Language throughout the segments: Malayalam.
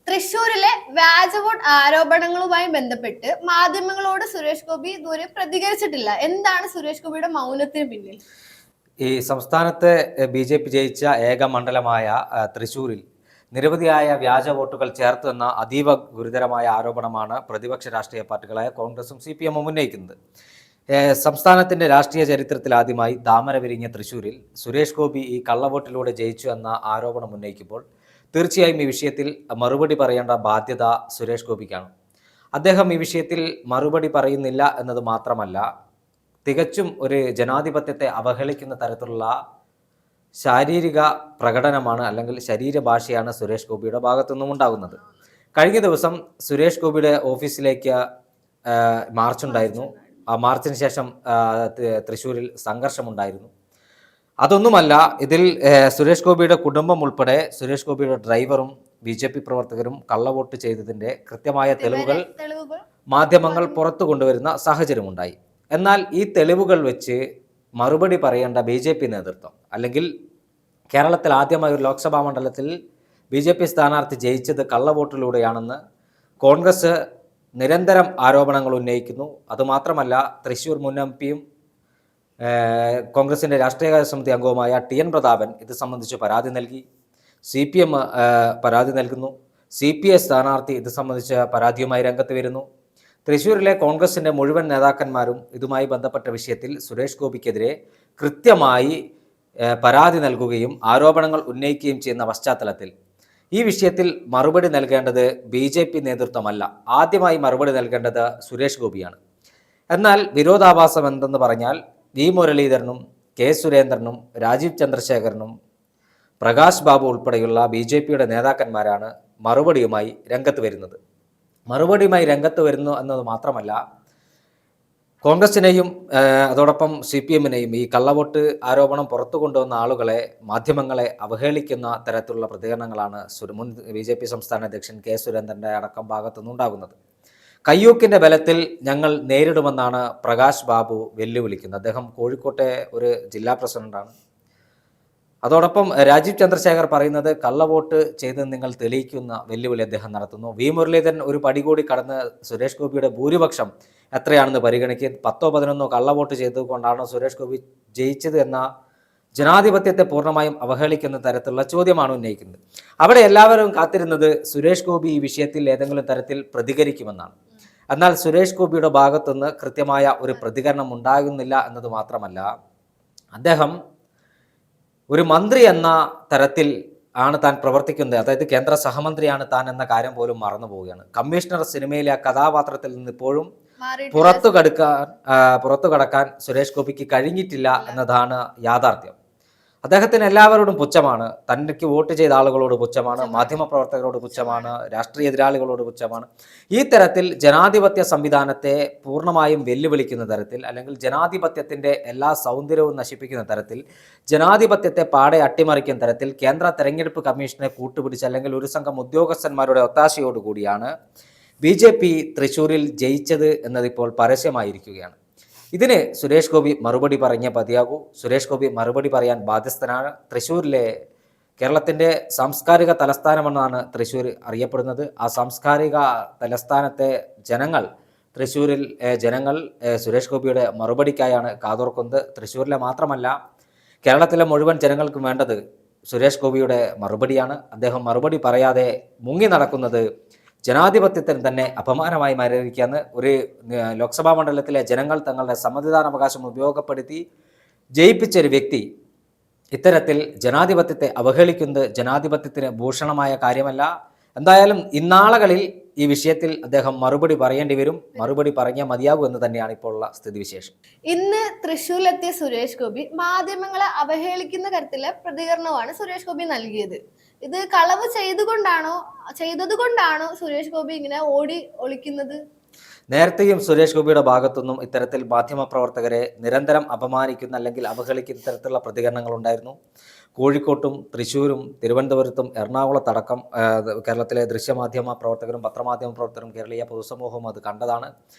തൃശൂരിലെ വ്യാജ വോട്ട് ആരോപണങ്ങളുമായി ബന്ധപ്പെട്ട് മാധ്യമങ്ങളോട് സുരേഷ് ഗോപി ഇതുവരെ പ്രതികരിച്ചിട്ടില്ല. എന്താണ് സുരേഷ് ഗോപിയുടെ മൗനത്തിന് പിന്നിൽ? ഈ സംസ്ഥാനത്ത് ബി.ജെ.പി. ജയിച്ച ഏക മണ്ഡലമായ തൃശൂരിൽ നിരവധിയായ വ്യാജ വോട്ടുകൾ ചേർത്തു എന്ന അതീവ ഗുരുതരമായ ആരോപണമാണ് പ്രതിപക്ഷ രാഷ്ട്രീയ പാർട്ടികളായ കോൺഗ്രസും CPM-ഉം ഉന്നയിക്കുന്നത്. സംസ്ഥാനത്തിൻ്റെ രാഷ്ട്രീയ ചരിത്രത്തിൽ ആദ്യമായി താമര വിരിഞ്ഞ തൃശൂരിൽ സുരേഷ് ഗോപി ഈ കള്ളവോട്ടിലൂടെ ജയിച്ചു എന്ന ആരോപണം ഉന്നയിക്കുമ്പോൾ തീർച്ചയായും ഈ വിഷയത്തിൽ മറുപടി പറയേണ്ട ബാധ്യത സുരേഷ് ഗോപിക്കാണ്. അദ്ദേഹം ഈ വിഷയത്തിൽ മറുപടി പറയുന്നില്ല എന്നത് മാത്രമല്ല, തികച്ചും ഒരു ജനാധിപത്യത്തെ അവഹേളിക്കുന്ന തരത്തിലുള്ള ശാരീരിക പ്രകടനമാണ് അല്ലെങ്കിൽ ശരീരഭാഷയാണ് സുരേഷ് ഗോപിയുടെ ഭാഗത്തുനിന്നും ഉണ്ടാകുന്നത്. കഴിഞ്ഞ ദിവസം സുരേഷ് ഗോപിയുടെ ഓഫീസിലേക്ക് മാർച്ചുണ്ടായിരുന്നു. ആ മാർച്ചിന് ശേഷം തൃശ്ശൂരിൽ സംഘർഷമുണ്ടായിരുന്നു. അതൊന്നുമല്ല, ഇതിൽ സുരേഷ് ഗോപിയുടെ കുടുംബം ഉൾപ്പെടെ സുരേഷ് ഗോപിയുടെ ഡ്രൈവറും BJP പ്രവർത്തകരും കള്ളവോട്ട് ചെയ്തതിൻ്റെ കൃത്യമായ തെളിവുകൾ മാധ്യമങ്ങൾ പുറത്തു കൊണ്ടുവരുന്ന സാഹചര്യമുണ്ടായി. എന്നാൽ ഈ തെളിവുകൾ വെച്ച് മറുപടി പറയേണ്ട BJP നേതൃത്വം, അല്ലെങ്കിൽ കേരളത്തിൽ ആദ്യമായി ഒരു ലോക്സഭാ മണ്ഡലത്തിൽ BJP സ്ഥാനാർത്ഥി ജയിച്ചത് കള്ളവോട്ടിലൂടെയാണെന്ന് കോൺഗ്രസ് നിരന്തരം ആരോപണങ്ങൾ ഉന്നയിക്കുന്നു. അതുമാത്രമല്ല, തൃശ്ശൂർ മുൻ MP-യും കോൺഗ്രസിൻ്റെ രാഷ്ട്രീയകാര്യ സമിതി അംഗവുമായ TN പ്രതാപൻ ഇത് സംബന്ധിച്ച് പരാതി നൽകി. CPM പരാതി നൽകുന്നു. CPI സ്ഥാനാർത്ഥി ഇത് സംബന്ധിച്ച് പരാതിയുമായി രംഗത്ത് വരുന്നു. തൃശ്ശൂരിലെ കോൺഗ്രസിൻ്റെ മുഴുവൻ നേതാക്കന്മാരും ഇതുമായി ബന്ധപ്പെട്ട വിഷയത്തിൽ സുരേഷ് ഗോപിക്കെതിരെ കൃത്യമായി പരാതി നൽകുകയും ആരോപണങ്ങൾ ഉന്നയിക്കുകയും ചെയ്യുന്ന പശ്ചാത്തലത്തിൽ ഈ വിഷയത്തിൽ മറുപടി നൽകേണ്ടത് BJP നേതൃത്വമല്ല, ആദ്യമായി മറുപടി നൽകേണ്ടത് സുരേഷ് ഗോപിയാണ്. എന്നാൽ വിരോധാഭാസം എന്തെന്ന് പറഞ്ഞാൽ, V മുരളീധരനും K സുരേന്ദ്രനും രാജീവ് ചന്ദ്രശേഖരനും പ്രകാശ് ബാബു ഉൾപ്പെടെയുള്ള BJPയുടെ നേതാക്കന്മാരാണ് മറുപടിയുമായി രംഗത്ത് വരുന്നത്. മറുപടിയുമായി രംഗത്ത് വരുന്നു എന്നത് മാത്രമല്ല, കോൺഗ്രസിനെയും അതോടൊപ്പം CPM-നെയും ഈ കള്ളവോട്ട് ആരോപണം പുറത്തു കൊണ്ടുവന്ന ആളുകളെ, മാധ്യമങ്ങളെ അവഹേളിക്കുന്ന തരത്തിലുള്ള പ്രതികരണങ്ങളാണ് മുൻ BJP സംസ്ഥാന അധ്യക്ഷൻ K സുരേന്ദ്രൻ്റെ അടക്കം ഭാഗത്തുനിന്നുണ്ടാകുന്നത്. കയ്യൂക്കിൻ്റെ ബലത്തിൽ ഞങ്ങൾ നേരിടുമെന്നാണ് പ്രകാശ് ബാബു വെല്ലുവിളിക്കുന്നത്. അദ്ദേഹം കോഴിക്കോട്ടെ ഒരു ജില്ലാ പ്രസിഡന്റാണ്. അതോടൊപ്പം രാജീവ് ചന്ദ്രശേഖർ പറയുന്നത് കള്ളവോട്ട് ചെയ്ത് നിങ്ങൾ തെളിയിക്കുന്ന വെല്ലുവിളി അദ്ദേഹം നടത്തുന്നു. V മുരളീധരൻ ഒരു പടി കൂടി കടന്ന് സുരേഷ് ഗോപിയുടെ ഭൂരിപക്ഷം എത്രയാണെന്ന് പരിഗണിക്കുക, 10-11 കള്ളവോട്ട് ചെയ്തുകൊണ്ടാണ് സുരേഷ് ഗോപി ജയിച്ചത് എന്ന ജനാധിപത്യത്തെ പൂർണ്ണമായും അവഹേളിക്കുന്ന തരത്തിലുള്ള ചോദ്യമാണ് ഉന്നയിക്കുന്നത്. അവിടെ എല്ലാവരും കാത്തിരുന്നത് സുരേഷ് ഗോപി ഈ വിഷയത്തിൽ ഏതെങ്കിലും തരത്തിൽ പ്രതികരിക്കുമെന്നാണ്. എന്നാൽ സുരേഷ് ഗോപിയുടെ ഭാഗത്തുനിന്ന് കൃത്യമായ ഒരു പ്രതികരണം ഉണ്ടാകുന്നില്ല എന്നത് മാത്രമല്ല, അദ്ദേഹം ഒരു മന്ത്രി എന്ന തരത്തിൽ ആണ് താൻ പ്രവർത്തിക്കുന്നത്, അതായത് കേന്ദ്ര സഹമന്ത്രിയാണ് താൻ എന്ന കാര്യം പോലും മറന്നു പോവുകയാണ്. കമ്മീഷണർ സിനിമയിലെ ആ കഥാപാത്രത്തിൽ നിന്ന് ഇപ്പോഴും പുറത്തു കടക്കാൻ സുരേഷ് ഗോപിക്ക് കഴിഞ്ഞിട്ടില്ല എന്നതാണ് യാഥാർത്ഥ്യം. അദ്ദേഹത്തിന് എല്ലാവരോടും പുച്ഛമാണ്. തനിക്ക് വോട്ട് ചെയ്ത ആളുകളോട് പുച്ഛമാണ്, മാധ്യമപ്രവർത്തകരോട് പുച്ഛമാണ്, രാഷ്ട്രീയ എതിരാളികളോട് പുച്ഛമാണ്. ഈ തരത്തിൽ ജനാധിപത്യ സംവിധാനത്തെ പൂർണ്ണമായും വെല്ലുവിളിക്കുന്ന തരത്തിൽ, അല്ലെങ്കിൽ ജനാധിപത്യത്തിൻ്റെ എല്ലാ സൗന്ദര്യവും നശിപ്പിക്കുന്ന തരത്തിൽ, ജനാധിപത്യത്തെ പാടെ അട്ടിമറിക്കുന്ന തരത്തിൽ കേന്ദ്ര തെരഞ്ഞെടുപ്പ് കമ്മീഷനെ കൂട്ടുപിടിച്ച്, അല്ലെങ്കിൽ ഒരു സംഘം ഉദ്യോഗസ്ഥന്മാരുടെ ഒത്താശയോടുകൂടിയാണ് BJP തൃശ്ശൂരിൽ ജയിച്ചത് എന്നതിപ്പോൾ പരസ്യമായിരിക്കുകയാണ്. ഇതിന് സുരേഷ് ഗോപി മറുപടി പറഞ്ഞേ മതിയാകൂ. സുരേഷ് ഗോപി മറുപടി പറയാൻ ബാധ്യസ്ഥനാണ്. തൃശ്ശൂരിലെ കേരളത്തിൻ്റെ സാംസ്കാരിക തലസ്ഥാനമെന്നാണ് തൃശ്ശൂർ അറിയപ്പെടുന്നത്. ആ സാംസ്കാരിക തലസ്ഥാനത്തെ ജനങ്ങൾ, തൃശ്ശൂരിൽ ജനങ്ങൾ സുരേഷ് ഗോപിയുടെ മറുപടിക്കായാണ് കാതോർക്കുന്നത്. തൃശ്ശൂരിലെ മാത്രമല്ല, കേരളത്തിലെ മുഴുവൻ ജനങ്ങൾക്കും വേണ്ടത് സുരേഷ് ഗോപിയുടെ മറുപടിയാണ്. അദ്ദേഹം മറുപടി പറയാതെ മുങ്ങി നടക്കുന്നത് ജനാധിപത്യത്തിന് തന്നെ അപമാനമായി മാറിയിരിക്കുകയാണ്. ഒരു ലോക്സഭാ മണ്ഡലത്തിലെ ജനങ്ങൾ തങ്ങളുടെ സമ്മതിദാനാവകാശം ഉപയോഗപ്പെടുത്തി ജയിപ്പിച്ചൊരു വ്യക്തി ഇത്തരത്തിൽ ജനാധിപത്യത്തെ അവഹേളിക്കുന്നത് ജനാധിപത്യത്തിന് ഭൂഷണമായ കാര്യമല്ല. എന്തായാലും ഇന്നാളുകളിൽ ഈ വിഷയത്തിൽ അദ്ദേഹം മറുപടി പറയേണ്ടി വരും. മറുപടി പറഞ്ഞാൽ മതിയാകും എന്ന് തന്നെയാണ് ഇപ്പോൾ ഉള്ള സ്ഥിതിവിശേഷം. ഇന്ന് തൃശ്ശൂരിലെത്തിയ സുരേഷ് ഗോപി മാധ്യമങ്ങളെ അവഹേളിക്കുന്ന തരത്തിലെ പ്രതികരണമാണ് സുരേഷ് ഗോപി നൽകിയത്. ഇത് കളവ് ചെയ്തതുകൊണ്ടാണോ സുരേഷ് ഗോപി ഇങ്ങനെ ഒളിക്കുന്നത്? നേരത്തെയും സുരേഷ് ഗോപിയുടെ ഭാഗത്തുനിന്നും ഇത്തരത്തിൽ മാധ്യമപ്രവർത്തകരെ നിരന്തരം അപമാനിക്കുന്ന അല്ലെങ്കിൽ അവഹേളിക്കുന്ന തരത്തിലുള്ള പ്രതികരണങ്ങൾ ഉണ്ടായിരുന്നു. കോഴിക്കോട്ടും തൃശ്ശൂരും തിരുവനന്തപുരത്തും എറണാകുളത്തടക്കം കേരളത്തിലെ ദൃശ്യമാധ്യമ പ്രവർത്തകരും പത്രമാധ്യമ പ്രവർത്തകരും കേരളീയ പൊതുസമൂഹവും അത് കണ്ടതാണ്.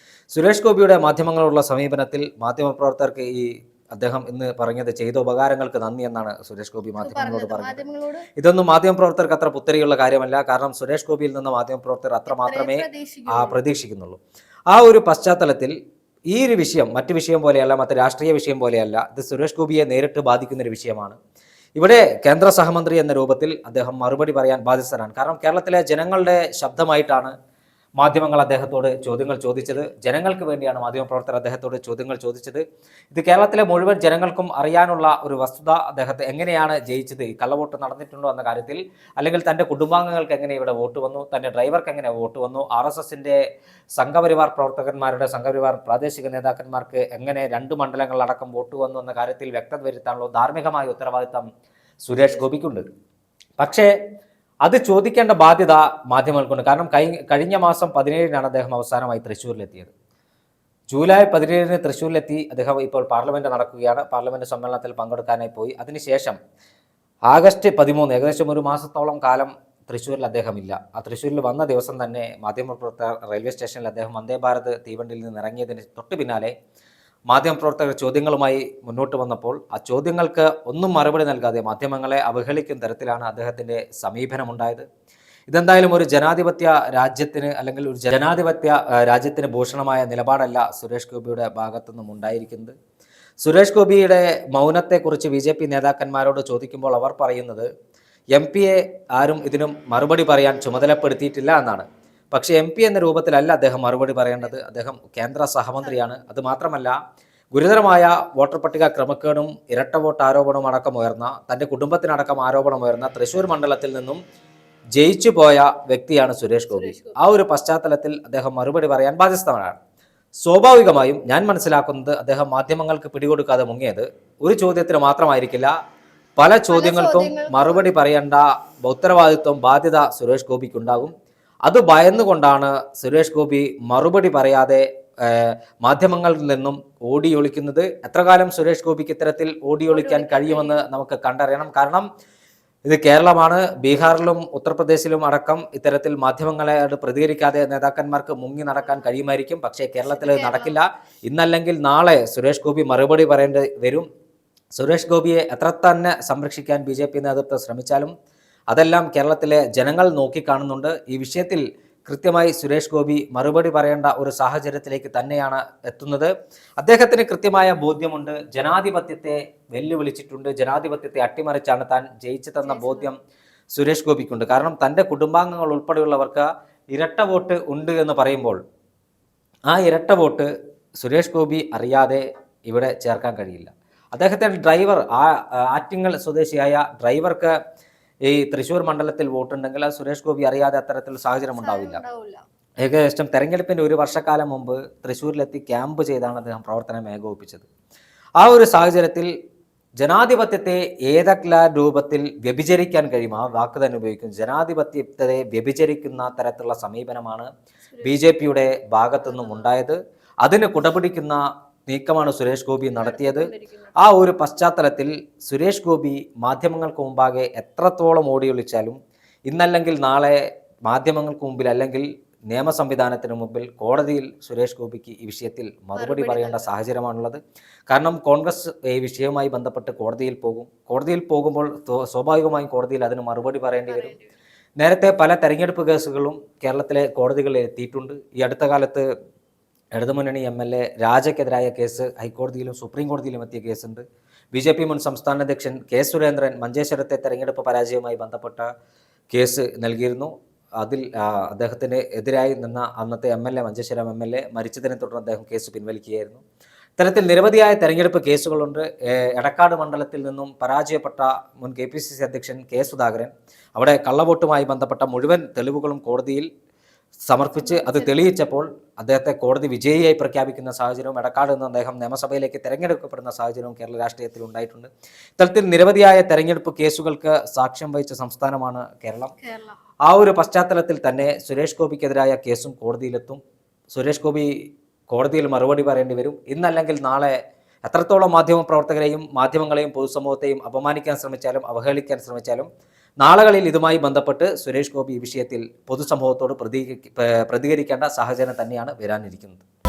സുരേഷ് ഗോപിയുടെ മാധ്യമങ്ങളോടുള്ള സമീപനത്തിൽ മാധ്യമപ്രവർത്തകർക്ക് ഈ അദ്ദേഹം ഇന്ന് പറഞ്ഞത് ചെയ്ത ഉപകാരങ്ങൾക്ക് നന്ദി എന്നാണ് സുരേഷ് ഗോപി മാധ്യമങ്ങളോട് പറഞ്ഞത്. മാധ്യമങ്ങളോട് ഇതൊന്നും മാധ്യമപ്രവർത്തകർക്ക് അത്ര പുത്തരിയുള്ള കാര്യമല്ല. കാരണം സുരേഷ് ഗോപിയിൽ നിന്ന് മാധ്യമപ്രവർത്തകർ അത്ര മാത്രമേ പ്രതീക്ഷിക്കുന്നുള്ളൂ. ആ ഒരു പശ്ചാത്തലത്തിൽ ഈ ഒരു വിഷയം മറ്റു വിഷയം പോലെയല്ല, മറ്റ് രാഷ്ട്രീയ വിഷയം പോലെയല്ല, ഇത് സുരേഷ് ഗോപിയെ നേരിട്ട് ബാധിക്കുന്ന ഒരു വിഷയമാണ്. ഇവിടെ കേന്ദ്ര സഹമന്ത്രി എന്ന രൂപത്തിൽ അദ്ദേഹം മറുപടി പറയാൻ ബാധ്യസ്ഥനാണ്. കാരണം കേരളത്തിലെ ജനങ്ങളുടെ ശബ്ദമായിട്ടാണ് മാധ്യമങ്ങൾ അദ്ദേഹത്തോട് ചോദ്യങ്ങൾ ചോദിച്ചത്. ജനങ്ങൾക്ക് വേണ്ടിയാണ് മാധ്യമപ്രവർത്തകർ അദ്ദേഹത്തോട് ചോദ്യങ്ങൾ ചോദിച്ചത്. ഇത് കേരളത്തിലെ മുഴുവൻ ജനങ്ങൾക്കും അറിയാനുള്ള ഒരു വസ്തുത, അദ്ദേഹത്തെ എങ്ങനെയാണ് ജയിച്ചത്, ഈ കള്ളവോട്ട് നടന്നിട്ടുണ്ടോ എന്ന കാര്യത്തിൽ, അല്ലെങ്കിൽ തൻ്റെ കുടുംബാംഗങ്ങൾക്ക് എങ്ങനെ ഇവിടെ വോട്ട് വന്നു, തൻ്റെ ഡ്രൈവർക്ക് എങ്ങനെ വോട്ട് വന്നു, RSSന്റെ സംഘപരിവാർ പ്രവർത്തകന്മാരുടെ സംഘപരിവാർ പ്രാദേശിക നേതാക്കന്മാർക്ക് എങ്ങനെ 2 മണ്ഡലങ്ങളിലടക്കം വോട്ട് വന്നു എന്ന കാര്യത്തിൽ വ്യക്തത വരുത്താനുള്ള ധാർമ്മികമായ ഉത്തരവാദിത്തം സുരേഷ് ഗോപിക്കുണ്ട്. പക്ഷേ അത് ചോദിക്കേണ്ട ബാധ്യത മാധ്യമങ്ങൾക്കുണ്ട്. കാരണം കഴിഞ്ഞ മാസം 17-നാണ് അദ്ദേഹം അവസാനമായി തൃശ്ശൂരിലെത്തിയത്. ജൂലൈ 17-ന് തൃശ്ശൂരിലെത്തി. അദ്ദേഹം ഇപ്പോൾ പാർലമെന്റ് നടക്കുകയാണ്. പാർലമെന്റ് സമ്മേളനത്തിൽ പങ്കെടുക്കാനായി പോയി. അതിനുശേഷം ആഗസ്റ്റ് 13, ഏകദേശം ഒരു മാസത്തോളം കാലം തൃശ്ശൂരിൽ അദ്ദേഹം ഇല്ല. ആ തൃശ്ശൂരിൽ വന്ന ദിവസം തന്നെ മാധ്യമപ്രവർത്തകർ റെയിൽവേ സ്റ്റേഷനിൽ അദ്ദേഹം വന്ദേ ഭാരത് തീവണ്ടിയിൽ നിന്ന് ഇറങ്ങിയതിന് തൊട്ട് പിന്നാലെ മാധ്യമപ്രവർത്തകർ ചോദ്യങ്ങളുമായി മുന്നോട്ട് വന്നപ്പോൾ ആ ചോദ്യങ്ങൾക്ക് ഒന്നും മറുപടി നൽകാതെ മാധ്യമങ്ങളെ അവഹേളിക്കുന്ന തരത്തിലാണ് അദ്ദേഹത്തിൻ്റെ സമീപനമുണ്ടായത്. ഇതെന്തായാലും ഒരു ജനാധിപത്യ രാജ്യത്തിന്, അല്ലെങ്കിൽ ഒരു ജനാധിപത്യ രാജ്യത്തിന് ഭൂഷണമായ നിലപാടല്ല സുരേഷ് ഗോപിയുടെ ഭാഗത്തുനിന്നും ഉണ്ടായിരിക്കുന്നത്. സുരേഷ് ഗോപിയുടെ മൗനത്തെക്കുറിച്ച് BJP നേതാക്കന്മാരോട് ചോദിക്കുമ്പോൾ അവർ പറയുന്നത് MP-യെ ആരും ഇതിനും മറുപടി പറയാൻ ചുമതലപ്പെടുത്തിയിട്ടില്ല എന്നാണ്. പക്ഷേ MP എന്ന രൂപത്തിലല്ല അദ്ദേഹം മറുപടി പറയേണ്ടത്. അദ്ദേഹം കേന്ദ്ര സഹമന്ത്രിയാണ്. അതുമാത്രമല്ല, ഗുരുതരമായ വോട്ടർ പട്ടിക ക്രമക്കേടും ഇരട്ട വോട്ട് ആരോപണവും അടക്കം ഉയർന്ന, തൻ്റെ കുടുംബത്തിനടക്കം ആരോപണം ഉയർന്ന തൃശ്ശൂർ മണ്ഡലത്തിൽ നിന്നും ജയിച്ചു പോയ വ്യക്തിയാണ് സുരേഷ് ഗോപി. ആ ഒരു പശ്ചാത്തലത്തിൽ അദ്ദേഹം മറുപടി പറയാൻ ബാധ്യസ്ഥനാണ്. സ്വാഭാവികമായും ഞാൻ മനസ്സിലാക്കുന്നത് അദ്ദേഹം മാധ്യമങ്ങൾക്ക് പിടികൊടുക്കാതെ മുങ്ങിയത് ഒരു ചോദ്യത്തിന് മാത്രമായിരിക്കില്ല. പല ചോദ്യങ്ങൾക്കും മറുപടി പറയേണ്ട ഉത്തരവാദിത്വം, ബാധ്യത സുരേഷ് ഗോപിക്കുണ്ടാകും. അത് ഭയന്നുകൊണ്ടാണ് സുരേഷ് ഗോപി മറുപടി പറയാതെ മാധ്യമങ്ങളിൽ നിന്നും ഓടിയൊളിക്കുന്നത്. എത്ര കാലം സുരേഷ് ഗോപിക്ക് ഇത്തരത്തിൽ ഓടിയൊളിക്കാൻ കഴിയുമെന്ന് നമുക്ക് കണ്ടറിയണം. കാരണം ഇത് കേരളമാണ്. ബീഹാറിലും ഉത്തർപ്രദേശിലും അടക്കം ഇത്തരത്തിൽ മാധ്യമങ്ങളോട് പ്രതികരിക്കാതെ നേതാക്കന്മാർക്ക് മുങ്ങി നടക്കാൻ കഴിയുമായിരിക്കും. പക്ഷേ കേരളത്തിൽ നടക്കില്ല. ഇന്നല്ലെങ്കിൽ നാളെ സുരേഷ് ഗോപി മറുപടി പറയേണ്ടി വരും. സുരേഷ് ഗോപിയെ എത്ര തന്നെ സംരക്ഷിക്കാൻ BJP നേതൃത്വം ശ്രമിച്ചാലും അതെല്ലാം കേരളത്തിലെ ജനങ്ങൾ നോക്കിക്കാണുന്നുണ്ട്. ഈ വിഷയത്തിൽ കൃത്യമായി സുരേഷ് ഗോപി മറുപടി പറയേണ്ട ഒരു സാഹചര്യത്തിലേക്ക് തന്നെയാണ് എത്തുന്നത്. അദ്ദേഹത്തിന് കൃത്യമായ ബോധ്യമുണ്ട്. ജനാധിപത്യത്തെ വെല്ലുവിളിച്ചിട്ടുണ്ട്, ജനാധിപത്യത്തെ അട്ടിമറിച്ചാണ് താൻ ജയിച്ചതെന്ന ബോധ്യം സുരേഷ് ഗോപിക്കുണ്ട്. കാരണം തൻ്റെ കുടുംബാംഗങ്ങൾ ഉൾപ്പെടെയുള്ളവർക്ക് ഇരട്ട വോട്ട് ഉണ്ട് എന്ന് പറയുമ്പോൾ ആ ഇരട്ട വോട്ട് സുരേഷ് ഗോപി അറിയാതെ ഇവിടെ ചേർക്കാൻ കഴിയില്ല. അദ്ദേഹത്തിൻ്റെ ഡ്രൈവർ, ആറ്റിങ്ങൽ സ്വദേശിയായ ഡ്രൈവർക്ക് ഈ തൃശ്ശൂർ മണ്ഡലത്തിൽ വോട്ടുണ്ടെങ്കിൽ അത് സുരേഷ് ഗോപി അറിയാതെ അത്തരത്തിൽ സാഹചര്യം ഉണ്ടാവില്ല. ഏകദേശം തെരഞ്ഞെടുപ്പിൻ്റെ ഒരു വർഷക്കാലം മുമ്പ് തൃശ്ശൂരിലെത്തി ക്യാമ്പ് ചെയ്താണ് അദ്ദേഹം പ്രവർത്തനം ഏകോപിപ്പിച്ചത്. ആ ഒരു സാഹചര്യത്തിൽ ജനാധിപത്യത്തെ ഏതെല്ലാം രൂപത്തിൽ വ്യഭിചരിക്കാൻ കഴിയും, ആ വാക്ക് തന്നെ ഉപയോഗിക്കും, ജനാധിപത്യത്തെ വ്യഭിചരിക്കുന്ന തരത്തിലുള്ള സമീപനമാണ് BJP-യുടെ ഭാഗത്തുനിന്നും ഉണ്ടായത്. അതിന് കുടപിടിക്കുന്ന നീക്കമാണ് സുരേഷ് ഗോപി നടത്തിയത്. ആ ഒരു പശ്ചാത്തലത്തിൽ സുരേഷ് ഗോപി മാധ്യമങ്ങൾക്ക് മുമ്പാകെ എത്രത്തോളം ഓടിയൊളിച്ചാലും ഇന്നല്ലെങ്കിൽ നാളെ മാധ്യമങ്ങൾക്ക് മുമ്പിൽ, അല്ലെങ്കിൽ നിയമ സംവിധാനത്തിന് മുമ്പിൽ, കോടതിയിൽ സുരേഷ് ഗോപിക്ക് ഈ വിഷയത്തിൽ മറുപടി പറയേണ്ട സാഹചര്യമാണുള്ളത്. കാരണം കോൺഗ്രസ് ഈ വിഷയവുമായി ബന്ധപ്പെട്ട് കോടതിയിൽ പോകും. കോടതിയിൽ പോകുമ്പോൾ സ്വാഭാവികമായും കോടതിയിൽ അതിന് മറുപടി പറയേണ്ടി വരും. നേരത്തെ പല തെരഞ്ഞെടുപ്പ് കേസുകളും കേരളത്തിലെ കോടതികളിൽ എത്തിയിട്ടുണ്ട്. ഈ അടുത്ത കാലത്ത് ഇടതുമുന്നണി MLA രാജയ്ക്കെതിരായ കേസ് ഹൈക്കോടതിയിലും സുപ്രീം കോടതിയിലും എത്തിയ കേസുണ്ട്. BJP മുൻ സംസ്ഥാന അധ്യക്ഷൻ K. സുരേന്ദ്രൻ മഞ്ചേശ്വരത്തെ തെരഞ്ഞെടുപ്പ് പരാജയവുമായി ബന്ധപ്പെട്ട കേസ് നൽകിയിരുന്നു. അതിൽ അദ്ദേഹത്തിന് എതിരായി നിന്ന അന്നത്തെ MLA, മഞ്ചേശ്വരം MLA മരിച്ചതിനെ തുടർന്ന് അദ്ദേഹം കേസ് പിൻവലിക്കുകയായിരുന്നു. ഇത്തരത്തിൽ നിരവധിയായ തെരഞ്ഞെടുപ്പ് കേസുകളുണ്ട്. എടക്കാട് മണ്ഡലത്തിൽ നിന്നും പരാജയപ്പെട്ട മുൻ KPCC അധ്യക്ഷൻ K. സുധാകരൻ അവിടെ കള്ളവോട്ടുമായി ബന്ധപ്പെട്ട മുഴുവൻ തെളിവുകളും കോടതിയിൽ സമർപ്പിച്ച് അത് തെളിയിച്ചപ്പോൾ അദ്ദേഹത്തെ കോടതി വിജയിയായി പ്രഖ്യാപിക്കുന്ന സാഹചര്യവും, എടക്കാട് നിന്ന് അദ്ദേഹം നിയമസഭയിലേക്ക് തെരഞ്ഞെടുക്കപ്പെടുന്ന സാഹചര്യവും കേരള രാഷ്ട്രീയത്തിൽ ഉണ്ടായിട്ടുണ്ട്. ഇത്തരത്തിൽ നിരവധിയായ തെരഞ്ഞെടുപ്പ് കേസുകൾക്ക് സാക്ഷ്യം വഹിച്ച സംസ്ഥാനമാണ് കേരളം. ആ ഒരു പശ്ചാത്തലത്തിൽ തന്നെ സുരേഷ് ഗോപിക്കെതിരായ കേസും കോടതിയിലെത്തും. സുരേഷ് ഗോപി കോടതിയിൽ മറുപടി പറയേണ്ടി വരും. ഇന്നല്ലെങ്കിൽ നാളെ എത്രത്തോളം മാധ്യമപ്രവർത്തകരെയും മാധ്യമങ്ങളെയും പൊതുസമൂഹത്തെയും അപമാനിക്കാൻ ശ്രമിച്ചാലും അവഹേളിക്കാൻ ശ്രമിച്ചാലും നാളുകളിൽ ഇതുമായി ബന്ധപ്പെട്ട് സുരേഷ് ഗോപി ഈ വിഷയത്തിൽ പൊതുസമൂഹത്തോട് പ്രതികരിക്കേണ്ട സാഹചര്യം തന്നെയാണ് വരാനിരിക്കുന്നത്.